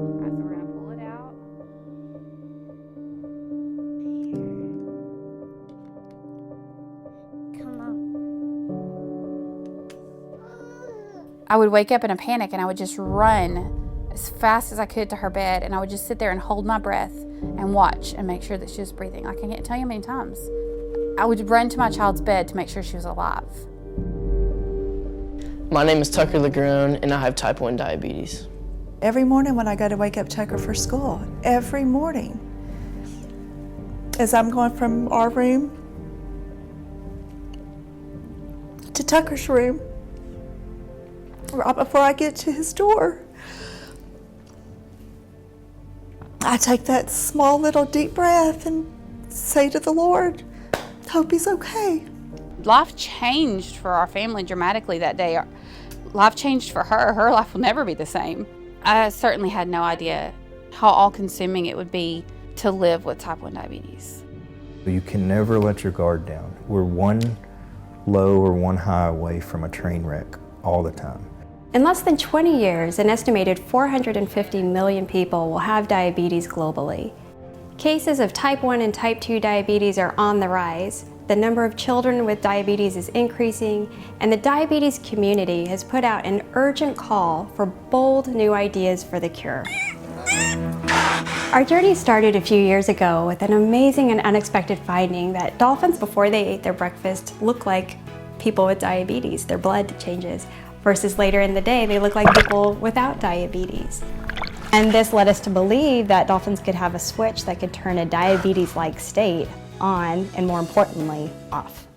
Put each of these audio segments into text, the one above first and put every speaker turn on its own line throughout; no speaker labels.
Alright, so we're going to pull it out.
Come on.
I would wake up in a panic and I would just run as fast as I could to her bed, and I would just sit there and hold my breath and watch and make sure that she was breathing. Like, I can't tell you how many times. I would run to my child's bed to make sure she was alive.
My name is Tucker Legrone, and I have type 1 diabetes.
Every morning when I go to wake up Tucker for school, every morning, as I'm going from our room to Tucker's room, right before I get to his door, I take that small little deep breath and say to the Lord, hope he's okay.
Life changed for our family dramatically that day. Life changed for her. Her life will never be the same. I certainly had no idea how all-consuming it would be to live with type 1 diabetes.
You can never let your guard down. We're one low or one high away from a train wreck all the time.
In less than 20 years, an estimated 450 million people will have diabetes globally. Cases of type 1 and type 2 diabetes are on the rise. The number of children with diabetes is increasing, and the diabetes community has put out an urgent call for bold new ideas for the cure. Our journey started a few years ago with an amazing and unexpected finding that dolphins, before they ate their breakfast, look like people with diabetes. Their blood changes, versus later in the day, they look like people without diabetes. And this led us to believe that dolphins could have a switch that could turn a diabetes-like state on, and more importantly, off.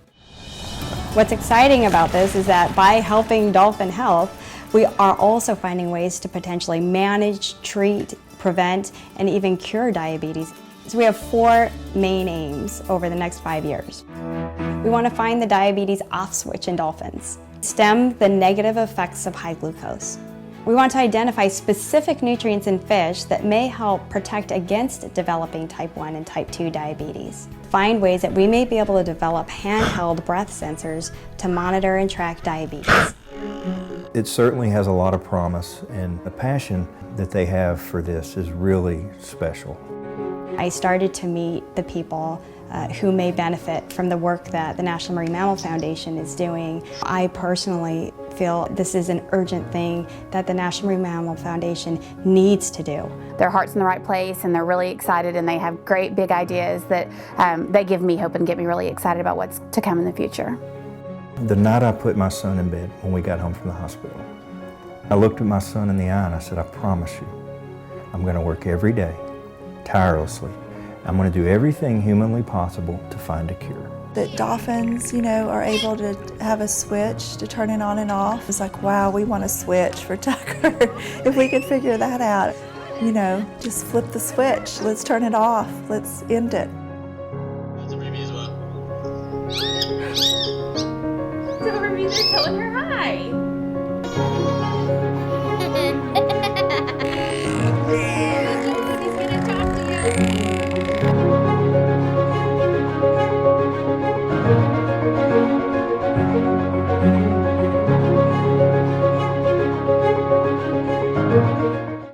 What's exciting about this is that by helping dolphin health, we are also finding ways to potentially manage, treat, prevent, and even cure diabetes. So we have 4 main aims over the next 5 years. We want to find the diabetes off switch in dolphins, stem the negative effects of high glucose. We want to identify specific nutrients in fish that may help protect against developing type 1 and type 2 diabetes. Find ways that we may be able to develop handheld breath sensors to monitor and track diabetes.
It certainly has a lot of promise, and the passion that they have for this is really special.
I started to meet the people who may benefit from the work that the National Marine Mammal Foundation is doing. I personally feel this is an urgent thing that the National Marine Mammal Foundation needs to do.
Their heart's in the right place, and they're really excited, and they have great big ideas that they give me hope and get me really excited about what's to come in the future.
The night I put my son in bed when we got home from the hospital, I looked at my son in the eye and I said, I promise you, I'm going to work every day, tirelessly. I'm going to do everything humanly possible to find a cure.
That dolphins, are able to have a switch to turn it on and off. It's like, wow, we want a switch for Tucker. If we could figure that out, just flip the switch. Let's turn it off. Let's end it.
That's a baby as well.
So they're telling her hi.